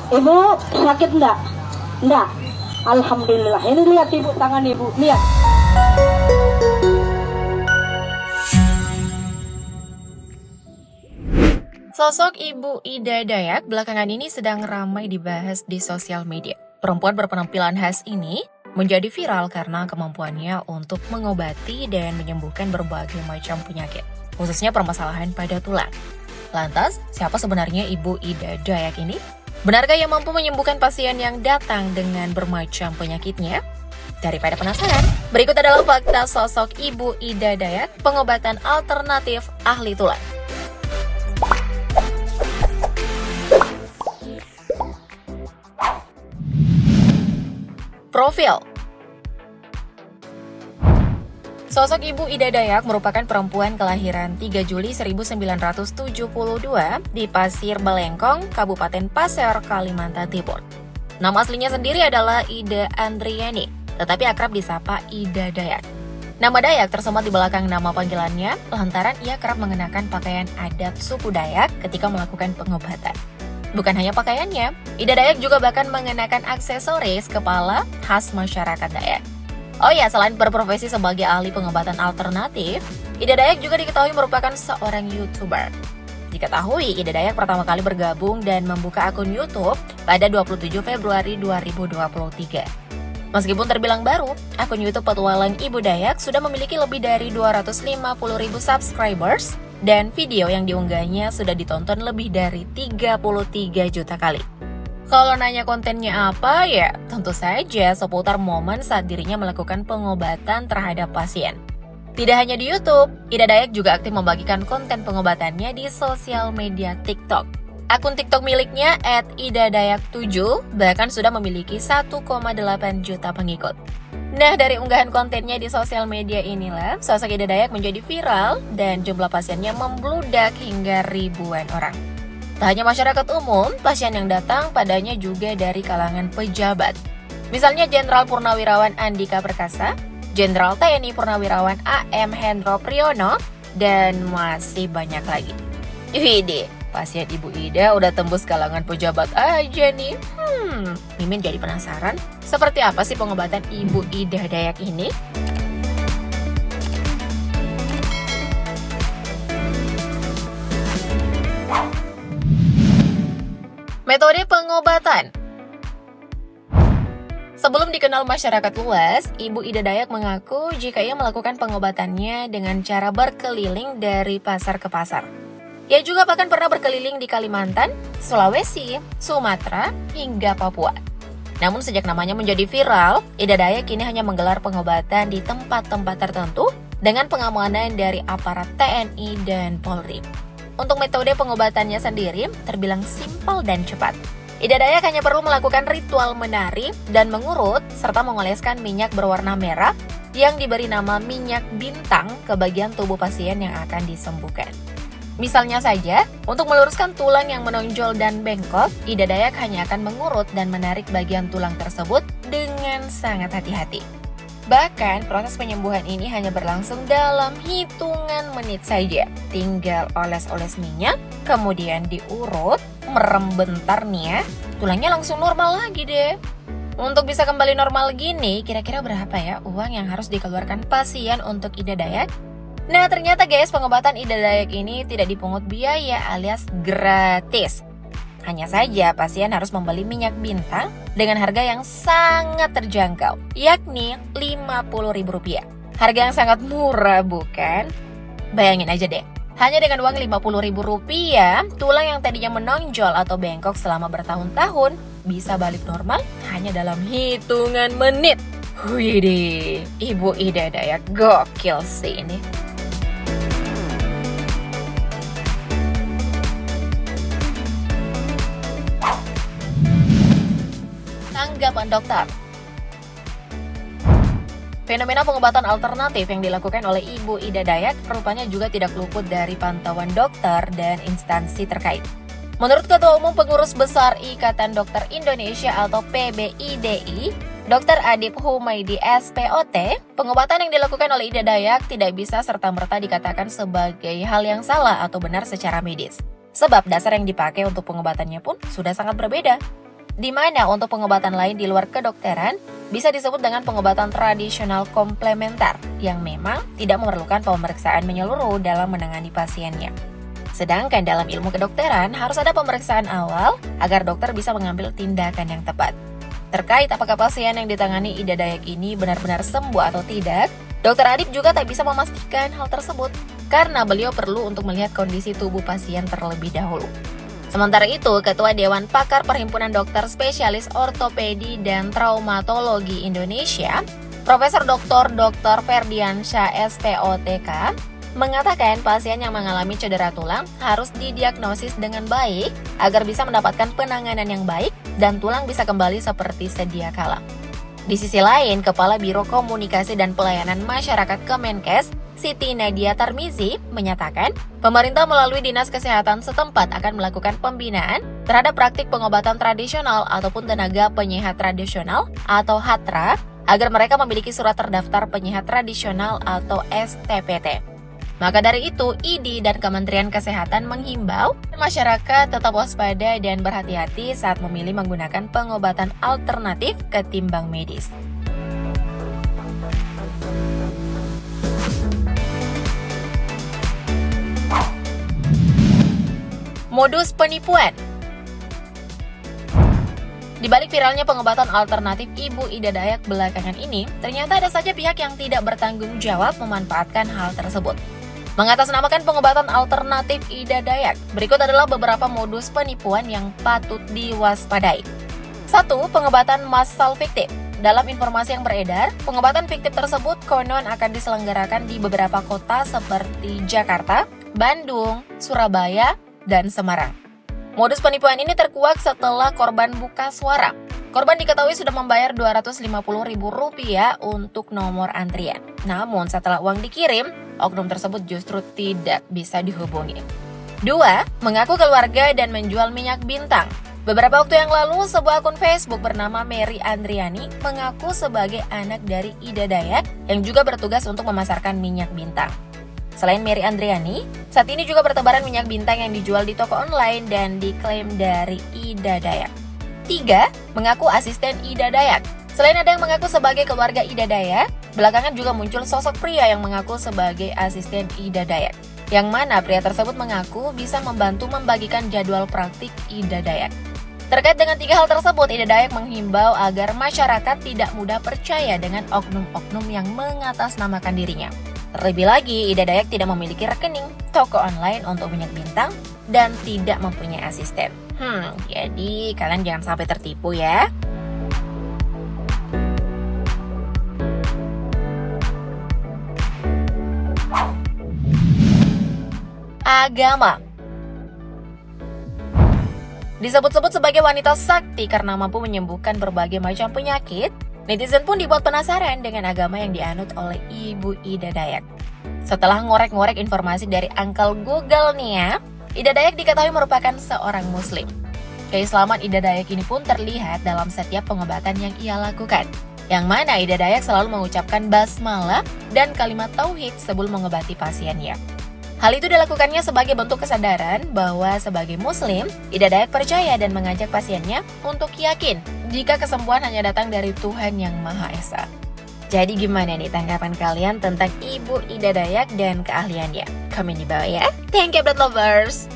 Ibu sakit enggak? Enggak. Alhamdulillah. Ini lihat ibu, tangan ibu. Lihat. Sosok Ibu Ida Dayak belakangan ini sedang ramai dibahas di sosial media. Perempuan berpenampilan khas ini menjadi viral karena kemampuannya untuk mengobati dan menyembuhkan berbagai macam penyakit, khususnya permasalahan pada tulang. Lantas, siapa sebenarnya Ibu Ida Dayak ini? Benarkah ia mampu menyembuhkan pasien yang datang dengan bermacam penyakitnya? Daripada penasaran, berikut adalah fakta sosok Ibu Ida Dayak, pengobatan alternatif ahli tulang. Profil. Sosok Ibu Ida Dayak merupakan perempuan kelahiran 3 Juli 1972 di Pasir Balengkong, Kabupaten Pasir, Kalimantan Timur. Nama aslinya sendiri adalah Ida Andriani, tetapi akrab disapa Ida Dayak. Nama Dayak tersemat di belakang nama panggilannya lantaran ia kerap mengenakan pakaian adat suku Dayak ketika melakukan pengobatan. Bukan hanya pakaiannya, Ida Dayak juga bahkan mengenakan aksesoris kepala khas masyarakat Dayak. Oh ya, selain berprofesi sebagai ahli pengobatan alternatif, Ida Dayak juga diketahui merupakan seorang YouTuber. Diketahui, Ida Dayak pertama kali bergabung dan membuka akun YouTube pada 27 Februari 2023. Meskipun terbilang baru, akun YouTube Petualang Ibu Dayak sudah memiliki lebih dari 250.000 subscribers dan video yang diunggahnya sudah ditonton lebih dari 33 juta kali. Kalau nanya kontennya apa, ya tentu saja seputar momen saat dirinya melakukan pengobatan terhadap pasien. Tidak hanya di YouTube, Ida Dayak juga aktif membagikan konten pengobatannya di sosial media TikTok. Akun TikTok miliknya @idadayak7 bahkan sudah memiliki 1,8 juta pengikut. Nah, dari unggahan kontennya di sosial media inilah, sosok Ida Dayak menjadi viral dan jumlah pasiennya membludak hingga ribuan orang. Tak hanya masyarakat umum, pasien yang datang padanya juga dari kalangan pejabat. Misalnya Jenderal Purnawirawan Andika Perkasa, Jenderal TNI Purnawirawan AM Hendro Priyono, dan masih banyak lagi. Widih, pasien Ibu Ida udah tembus kalangan pejabat aja nih. Mimin jadi penasaran, seperti apa sih pengobatan Ibu Ida Dayak ini? Metode pengobatan. Sebelum dikenal masyarakat luas, Ibu Ida Dayak mengaku jika ia melakukan pengobatannya dengan cara berkeliling dari pasar ke pasar. Ia juga bahkan pernah berkeliling di Kalimantan, Sulawesi, Sumatera, hingga Papua. Namun sejak namanya menjadi viral, Ida Dayak kini hanya menggelar pengobatan di tempat-tempat tertentu dengan pengamanan dari aparat TNI dan Polri. Untuk metode pengobatannya sendiri terbilang simpel dan cepat. Ida Dayak hanya perlu melakukan ritual menari dan mengurut serta mengoleskan minyak berwarna merah yang diberi nama minyak bintang ke bagian tubuh pasien yang akan disembuhkan. Misalnya saja, untuk meluruskan tulang yang menonjol dan bengkok, Ida Dayak hanya akan mengurut dan menarik bagian tulang tersebut dengan sangat hati-hati. Bahkan, proses penyembuhan ini hanya berlangsung dalam hitungan menit saja. Tinggal oles-oles minyak, kemudian diurut, merem bentar nih ya, tulangnya langsung normal lagi deh. Untuk bisa kembali normal gini, kira-kira berapa ya uang yang harus dikeluarkan pasien untuk Ida Dayak? Nah, ternyata guys, pengobatan Ida Dayak ini tidak dipungut biaya alias gratis. Hanya saja pasien harus membeli minyak bintang dengan harga yang sangat terjangkau, yakni Rp50.000. Harga yang sangat murah bukan? Bayangin aja deh, hanya dengan uang Rp50.000, tulang yang tadinya menonjol atau bengkok selama bertahun-tahun bisa balik normal hanya dalam hitungan menit. Widih, Ibu Ida Dayak gokil sih ini. Tanggapan dokter. Fenomena pengobatan alternatif yang dilakukan oleh Ibu Ida Dayak rupanya juga tidak luput dari pantauan dokter dan instansi terkait. Menurut Ketua Umum Pengurus Besar Ikatan Dokter Indonesia atau PBIDI, Dr. Adib Humaydi SPOT, pengobatan yang dilakukan oleh Ida Dayak tidak bisa serta-merta dikatakan sebagai hal yang salah atau benar secara medis. Sebab dasar yang dipakai untuk pengobatannya pun sudah sangat berbeda. di mana untuk pengobatan lain di luar kedokteran bisa disebut dengan pengobatan tradisional komplementer yang memang tidak memerlukan pemeriksaan menyeluruh dalam menangani pasiennya. Sedangkan dalam ilmu kedokteran harus ada pemeriksaan awal agar dokter bisa mengambil tindakan yang tepat. Terkait apakah pasien yang ditangani Ida Dayak ini benar-benar sembuh atau tidak, Dr. Adib juga tak bisa memastikan hal tersebut karena beliau perlu untuk melihat kondisi tubuh pasien terlebih dahulu. Sementara itu, Ketua Dewan Pakar Perhimpunan Dokter Spesialis Ortopedi dan Traumatologi Indonesia, Profesor Dr. Ferdiansyah SPOTK, mengatakan pasien yang mengalami cedera tulang harus didiagnosis dengan baik agar bisa mendapatkan penanganan yang baik dan tulang bisa kembali seperti sedia kala. Di sisi lain, Kepala Biro Komunikasi dan Pelayanan Masyarakat Kemenkes, Siti Nadia Tarmizi, menyatakan pemerintah melalui Dinas Kesehatan setempat akan melakukan pembinaan terhadap praktik pengobatan tradisional ataupun tenaga penyehat tradisional atau HATRA agar mereka memiliki surat terdaftar penyehat tradisional atau STPT. Maka dari itu, ID dan Kementerian Kesehatan menghimbau masyarakat tetap waspada dan berhati-hati saat memilih menggunakan pengobatan alternatif ketimbang medis. Modus penipuan. Di balik viralnya pengobatan alternatif Ibu Ida Dayak belakangan ini, ternyata ada saja pihak yang tidak bertanggung jawab memanfaatkan hal tersebut. Mengatasnamakan pengobatan alternatif Ida Dayak, berikut adalah beberapa modus penipuan yang patut diwaspadai. 1. Pengobatan massal fiktif. Dalam informasi yang beredar, pengobatan fiktif tersebut konon akan diselenggarakan di beberapa kota seperti Jakarta, Bandung, Surabaya, dan Semarang. Modus penipuan ini terkuak setelah korban buka suara. Korban diketahui sudah membayar Rp250.000 untuk nomor antrian. Namun setelah uang dikirim, oknum tersebut justru tidak bisa dihubungi. 2. Mengaku keluarga dan menjual minyak bintang. Beberapa waktu yang lalu, sebuah akun Facebook bernama Mary Andriani mengaku sebagai anak dari Ida Dayak yang juga bertugas untuk memasarkan minyak bintang. Selain Mary Andriani, saat ini juga bertebaran minyak bintang yang dijual di toko online dan diklaim dari Ida Dayak. 3. Mengaku asisten Ida Dayak. Selain ada yang mengaku sebagai keluarga Ida Dayak, belakangan juga muncul sosok pria yang mengaku sebagai asisten Ida Dayak. Yang mana pria tersebut mengaku bisa membantu membagikan jadwal praktik Ida Dayak. Terkait dengan 3 hal tersebut, Ida Dayak menghimbau agar masyarakat tidak mudah percaya dengan oknum-oknum yang mengatasnamakan dirinya. Terlebih lagi, Ida Dayak tidak memiliki rekening, toko online untuk minyak bintang, dan tidak mempunyai asisten. Jadi kalian jangan sampai tertipu ya. Agama. Disebut-sebut sebagai wanita sakti karena mampu menyembuhkan berbagai macam penyakit, netizen pun dibuat penasaran dengan agama yang dianut oleh Ibu Ida Dayak. Setelah ngorek-ngorek informasi dari Uncle Google nih ya, Ida Dayak diketahui merupakan seorang muslim. Keislaman Ida Dayak ini pun terlihat dalam setiap pengobatan yang ia lakukan, yang mana Ida Dayak selalu mengucapkan basmalah dan kalimat tauhid sebelum mengobati pasiennya. Hal itu dilakukannya sebagai bentuk kesadaran bahwa sebagai muslim, Ida Dayak percaya dan mengajak pasiennya untuk yakin jika kesembuhan hanya datang dari Tuhan Yang Maha Esa. Jadi gimana nih tanggapan kalian tentang Ibu Ida Dayak dan keahliannya? Komen di bawah ya. Thank you, blood lovers!